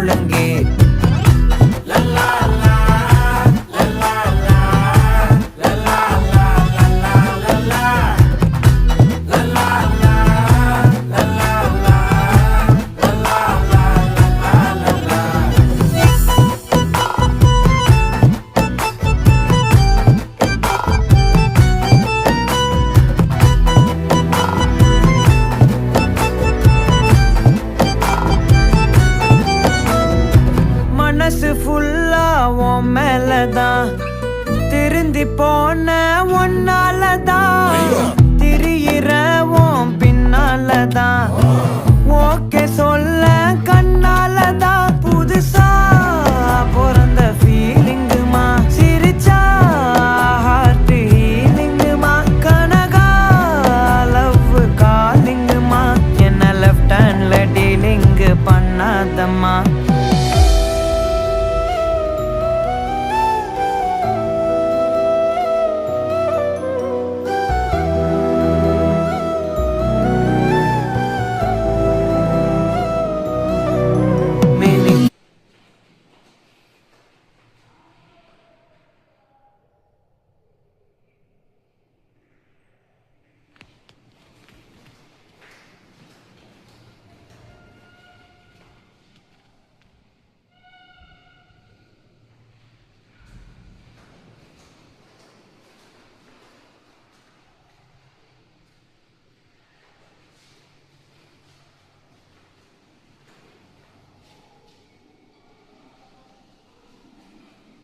முழங்கே. மனசு ஃபுல்லா உன் மேலதான், திருந்தி போன ஒன்னாலதான், திரியிற உன் பின்னாலதான், ஓகே சொல்ல கண்ணாலதான். புதுசா பிறந்த ஃபீலிங்குமா, சிரிச்சா ஹார்ட் ஹீலிங்குமா, கனகா லவ் காலிங்குமா, என்ன லெஃப்ட் ஹேண்ட்ல டீலிங்கு பண்ணாதம்மா.